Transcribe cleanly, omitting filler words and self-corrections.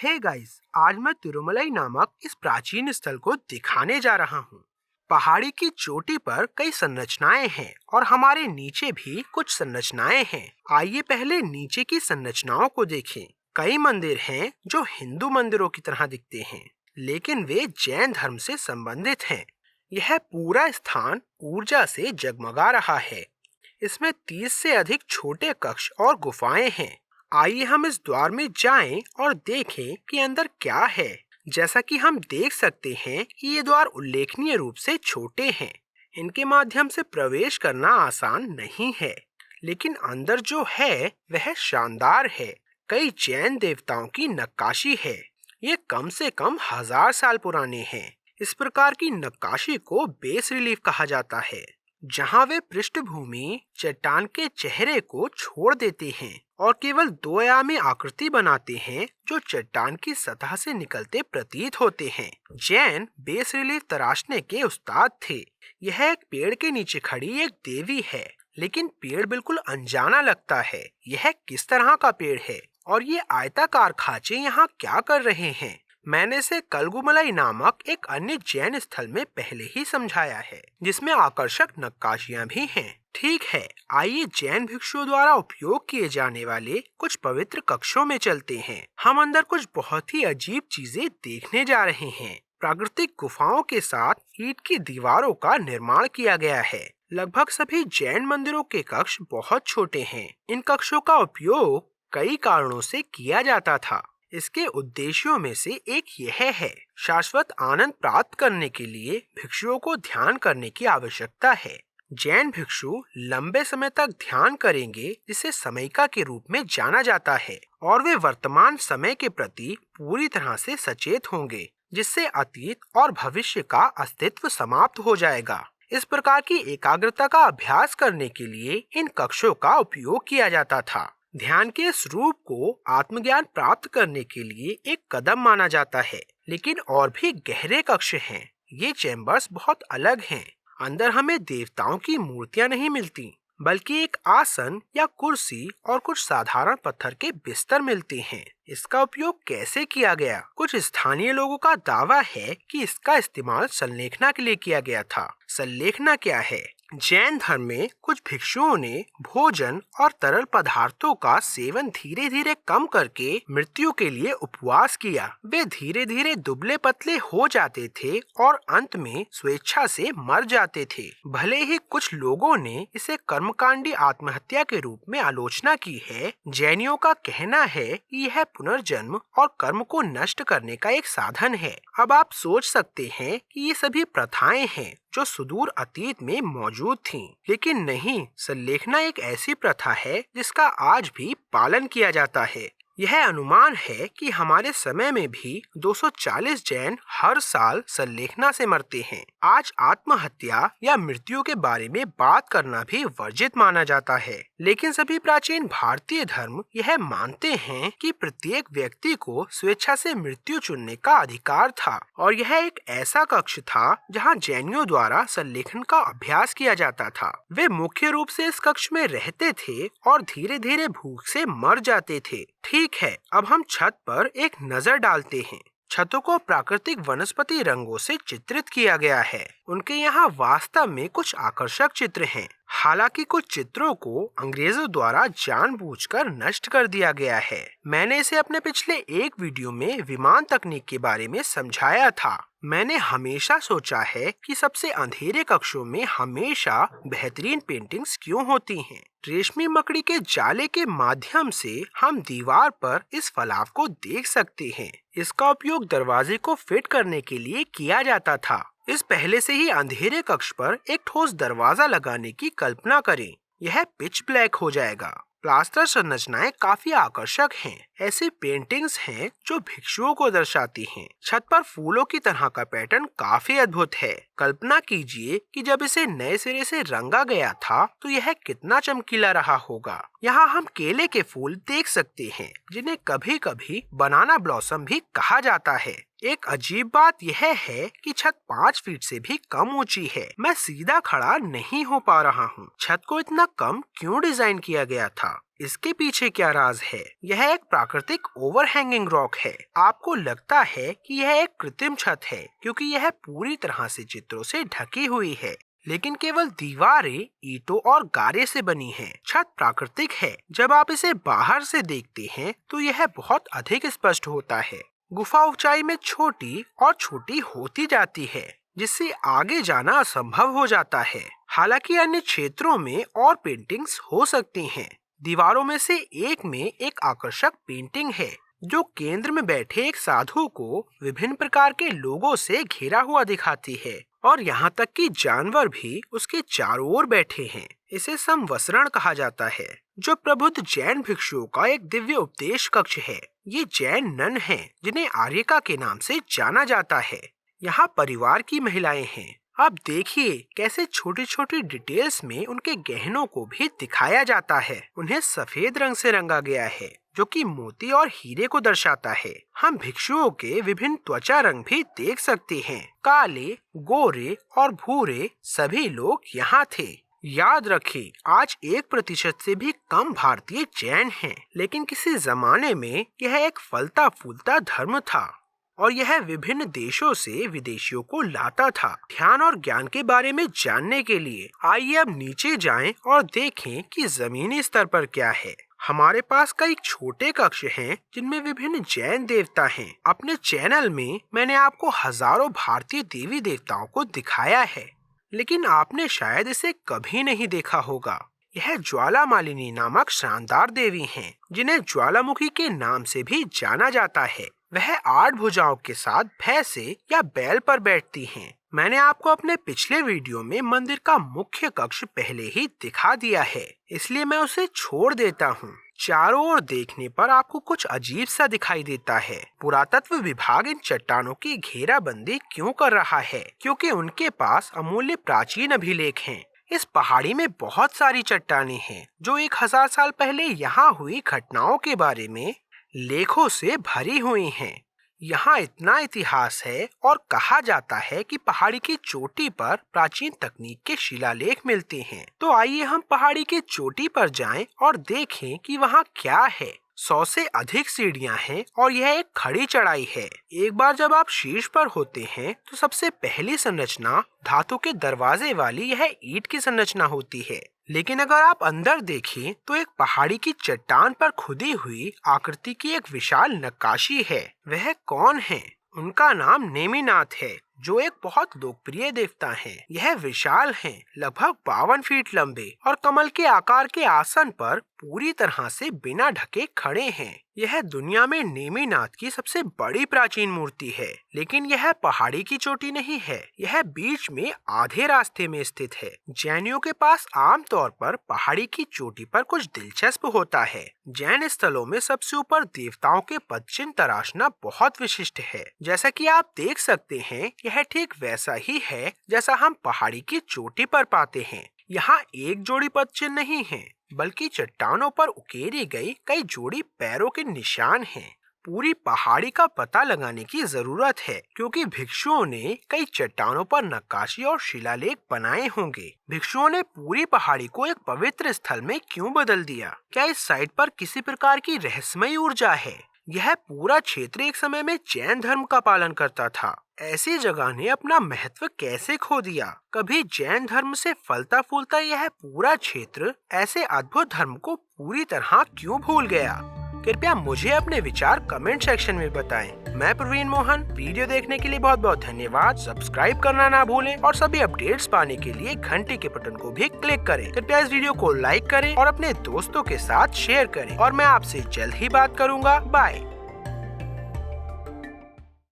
Hey guys, आज मैं तिरुमलाई नामक इस प्राचीन स्थल को दिखाने जा रहा हूँ। पहाड़ी की चोटी पर कई संरचनाएं हैं और हमारे नीचे भी कुछ संरचनाएं हैं। आइए पहले नीचे की संरचनाओं को देखें। कई मंदिर हैं जो हिंदू मंदिरों की तरह दिखते हैं, लेकिन वे जैन धर्म से संबंधित हैं। यह पूरा स्थान ऊर्जा से जगमगा रहा है। इसमें 30 से अधिक छोटे कक्ष और गुफाएं हैं। आइए हम इस द्वार में जाएं और देखें कि अंदर क्या है। जैसा कि हम देख सकते हैं कि ये द्वार उल्लेखनीय रूप से छोटे हैं। इनके माध्यम से प्रवेश करना आसान नहीं है, लेकिन अंदर जो है वह शानदार है। कई जैन देवताओं की नक्काशी है। ये कम से कम 1000 साल पुराने हैं। इस प्रकार की नक्काशी को बेस रिलीफ कहा जाता है, जहां वे पृष्ठभूमि चट्टान के चेहरे को छोड़ देते हैं और केवल 2 आयामी आकृति बनाते हैं जो चट्टान की सतह से निकलते प्रतीत होते हैं। जैन बेस रिलीफ तराशने के उस्ताद थे। यह एक पेड़ के नीचे खड़ी एक देवी है, लेकिन पेड़ बिल्कुल अनजाना लगता है। यह किस तरह का पेड़ है और ये आयताकार खांचे यहाँ क्या कर रहे हैं? मैंने इसे कलगुमलाई नामक एक अन्य जैन स्थल में पहले ही समझाया है, जिसमें आकर्षक नक्काशियां भी हैं। ठीक है, आइए जैन भिक्षुओं द्वारा उपयोग किए जाने वाले कुछ पवित्र कक्षों में चलते हैं। हम अंदर कुछ बहुत ही अजीब चीजें देखने जा रहे हैं। प्राकृतिक गुफाओं के साथ ईंट की दीवारों का निर्माण किया गया है। लगभग सभी जैन मंदिरों के कक्ष बहुत छोटे हैं। इन कक्षों का उपयोग कई कारणों से किया जाता था। इसके उद्देश्यों में से एक यह है, शाश्वत आनंद प्राप्त करने के लिए भिक्षुओं को ध्यान करने की आवश्यकता है। जैन भिक्षु लंबे समय तक ध्यान करेंगे, जिसे समयिका के रूप में जाना जाता है, और वे वर्तमान समय के प्रति पूरी तरह से सचेत होंगे, जिससे अतीत और भविष्य का अस्तित्व समाप्त हो जाएगा। इस प्रकार की एकाग्रता का अभ्यास करने के लिए इन कक्षों का उपयोग किया जाता था। ध्यान के इस रूप को आत्मज्ञान प्राप्त करने के लिए एक कदम माना जाता है, लेकिन और भी गहरे कक्ष हैं। ये चैम्बर्स बहुत अलग हैं। अंदर हमें देवताओं की मूर्तियां नहीं मिलती, बल्कि एक आसन या कुर्सी और कुछ साधारण पत्थर के बिस्तर मिलते हैं। इसका उपयोग कैसे किया गया? कुछ स्थानीय लोगों का दावा है कि इसका इस्तेमाल संलेखना के लिए किया गया था। संलेखना क्या है? जैन धर्म में कुछ भिक्षुओं ने भोजन और तरल पदार्थों का सेवन धीरे धीरे कम करके मृत्यु के लिए उपवास किया। वे धीरे धीरे दुबले पतले हो जाते थे और अंत में स्वेच्छा से मर जाते थे। भले ही कुछ लोगों ने इसे कर्मकांडी आत्महत्या के रूप में आलोचना की है, जैनियों का कहना है कि यह पुनर्जन्म और कर्म को नष्ट करने का एक साधन है। अब आप सोच सकते हैं कि ये सभी प्रथाएं हैं जो सुदूर अतीत में मौजूद थीं, लेकिन नहीं, संलेखना एक ऐसी प्रथा है जिसका आज भी पालन किया जाता है। यह अनुमान है कि हमारे समय में भी 240 जैन हर साल संलेखना से मरते हैं। आज आत्महत्या या मृत्यु के बारे में बात करना भी वर्जित माना जाता है, लेकिन सभी प्राचीन भारतीय धर्म यह मानते हैं कि प्रत्येक व्यक्ति को स्वेच्छा से मृत्यु चुनने का अधिकार था, और यह एक ऐसा कक्ष था जहां जैनियों द्वारा संलेखन का अभ्यास किया जाता था। वे मुख्य रूप से इस कक्ष में रहते थे और धीरे धीरे भूख से मर जाते थे। ठीक है, अब हम छत पर एक नजर डालते हैं। छतों को प्राकृतिक वनस्पति रंगों से चित्रित किया गया है। उनके यहाँ वास्तव में कुछ आकर्षक चित्र हैं। हालांकि कुछ चित्रों को अंग्रेजों द्वारा जानबूझकर नष्ट कर दिया गया है। मैंने इसे अपने पिछले एक वीडियो में विमान तकनीक के बारे में समझाया था। मैंने हमेशा सोचा है कि सबसे अंधेरे कक्षों में हमेशा बेहतरीन पेंटिंग्स क्यों होती हैं। रेशमी मकड़ी के जाले के माध्यम से हम दीवार पर इस फलाव को देख सकते हैं। इसका उपयोग दरवाजे को फिट करने के लिए किया जाता था। इस पहले से ही अंधेरे कक्ष पर एक ठोस दरवाजा लगाने की कल्पना करें। यह पिच ब्लैक हो जाएगा। प्लास्टर संरचनाएं काफी आकर्षक हैं। ऐसी पेंटिंग्स हैं जो भिक्षुओं को दर्शाती हैं। छत पर फूलों की तरह का पैटर्न काफी अद्भुत है। कल्पना कीजिए कि जब इसे नए सिरे से रंगा गया था तो यह कितना चमकीला रहा होगा। यहाँ हम केले के फूल देख सकते हैं, जिन्हें कभी कभी बनाना ब्लॉसम भी कहा जाता है। एक अजीब बात यह है कि छत 5 फीट से भी कम ऊंची है। मैं सीधा खड़ा नहीं हो पा रहा हूँ। छत को इतना कम क्यों डिजाइन किया गया था? इसके पीछे क्या राज है? यह एक प्राकृतिक ओवरहैंगिंग रॉक है। आपको लगता है कि यह एक कृत्रिम छत है क्योंकि यह पूरी तरह से चित्रों से ढकी हुई है, लेकिन केवल दीवारें ईंटों और गारे से बनी हैं। छत प्राकृतिक है। जब आप इसे बाहर से देखते हैं तो यह बहुत अधिक स्पष्ट होता है। गुफा ऊंचाई में छोटी और छोटी होती जाती है, जिससे आगे जाना असंभव हो जाता है। हालांकि अन्य क्षेत्रों में और पेंटिंग्स हो सकती हैं। दीवारों में से एक में एक आकर्षक पेंटिंग है जो केंद्र में बैठे एक साधु को विभिन्न प्रकार के लोगों से घिरा हुआ दिखाती है, और यहाँ तक कि जानवर भी उसके चारों ओर बैठे हैं। इसे संवसरण कहा जाता है, जो प्रबुद्ध जैन भिक्षुओं का एक दिव्य उपदेश कक्ष है। ये जैन नन हैं, जिन्हें आर्यका के नाम से जाना जाता है। यहाँ परिवार की महिलाएं हैं। अब देखिए कैसे छोटी छोटी डिटेल्स में उनके गहनों को भी दिखाया जाता है। उन्हें सफेद रंग से रंगा गया है, जो कि मोती और हीरे को दर्शाता है। हम भिक्षुओं के विभिन्न त्वचा रंग भी देख सकते हैं। काले, गोरे और भूरे सभी लोग यहाँ थे। याद रखें, आज 1% से भी कम भारतीय जैन हैं, लेकिन किसी जमाने में यह एक फलता फूलता धर्म था और यह विभिन्न देशों से विदेशियों को लाता था। ध्यान और ज्ञान के बारे में जानने के लिए आइए अब नीचे जाएं और देखें कि जमीनी स्तर पर क्या है। हमारे पास कई छोटे कक्ष हैं जिनमें विभिन्न जैन देवता हैं। अपने चैनल में मैंने आपको हजारों भारतीय देवी देवताओं को दिखाया है, लेकिन आपने शायद इसे कभी नहीं देखा होगा। यह ज्वाला मालिनी नामक शानदार देवी हैं, जिन्हें ज्वालामुखी के नाम से भी जाना जाता है। वह 8 भुजाओं के साथ भैंसे या बैल पर बैठती हैं। मैंने आपको अपने पिछले वीडियो में मंदिर का मुख्य कक्ष पहले ही दिखा दिया है, इसलिए मैं उसे छोड़ देता हूँ। चारों ओर देखने पर आपको कुछ अजीब सा दिखाई देता है। पुरातत्व विभाग इन चट्टानों की घेराबंदी क्यों कर रहा है? क्योंकि उनके पास अमूल्य प्राचीन अभिलेख हैं। इस पहाड़ी में बहुत सारी चट्टानें हैं जो 1000 साल पहले यहाँ हुई घटनाओं के बारे में लेखों से भरी हुई हैं। यहाँ इतना इतिहास है और कहा जाता है कि पहाड़ी की चोटी पर प्राचीन तकनीक के शिलालेख मिलते हैं। तो आइए हम पहाड़ी की चोटी पर जाएं और देखें कि वहाँ क्या है। 100 से अधिक सीढ़ियाँ हैं और यह एक खड़ी चढ़ाई है। एक बार जब आप शीर्ष पर होते हैं तो सबसे पहली संरचना धातु के दरवाजे वाली यह ईंट की संरचना होती है, लेकिन अगर आप अंदर देखें तो एक पहाड़ी की चट्टान पर खुदी हुई आकृति की एक विशाल नक्काशी है। वह कौन है? उनका नाम नेमिनाथ है, जो एक बहुत लोकप्रिय देवता हैं। यह विशाल हैं, लगभग 52 फीट लंबे और कमल के आकार के आसन पर पूरी तरह से बिना ढके खड़े हैं। यह दुनिया में नेमिनाथ की सबसे बड़ी प्राचीन मूर्ति है, लेकिन यह पहाड़ी की चोटी नहीं है। यह बीच में आधे रास्ते में स्थित है। जैनियों के पास आमतौर पर पहाड़ी की चोटी पर कुछ दिलचस्प होता है। जैन स्थलों में सबसे ऊपर देवताओं के पदचिन्ह तराशना बहुत विशिष्ट है। जैसा कि आप देख सकते हैं, यह ठीक वैसा ही है जैसा हम पहाड़ी की चोटी पर पाते हैं। यहाँ एक जोड़ी पदचिन्ह नहीं है, बल्कि चट्टानों पर उकेरी गई कई जोड़ी पैरों के निशान हैं। पूरी पहाड़ी का पता लगाने की जरूरत है, क्योंकि भिक्षुओं ने कई चट्टानों पर नक्काशी और शिलालेख बनाए होंगे। भिक्षुओं ने पूरी पहाड़ी को एक पवित्र स्थल में क्यों बदल दिया? क्या इस साइट पर किसी प्रकार की रहस्यमयी ऊर्जा है? यह पूरा क्षेत्र एक समय में जैन धर्म का पालन करता था। ऐसी जगह ने अपना महत्व कैसे खो दिया? कभी जैन धर्म से फलता फूलता यह पूरा क्षेत्र ऐसे अद्भुत धर्म को पूरी तरह क्यों भूल गया? कृपया मुझे अपने विचार कमेंट सेक्शन में बताएं। मैं प्रवीण मोहन। वीडियो देखने के लिए बहुत बहुत धन्यवाद। सब्सक्राइब करना ना भूलें और सभी अपडेट्स पाने के लिए घंटी के बटन को भी क्लिक करें। कृपया इस वीडियो को लाइक करें और अपने दोस्तों के साथ शेयर करें, और मैं आपसे जल्द ही बात करूंगा। बाय।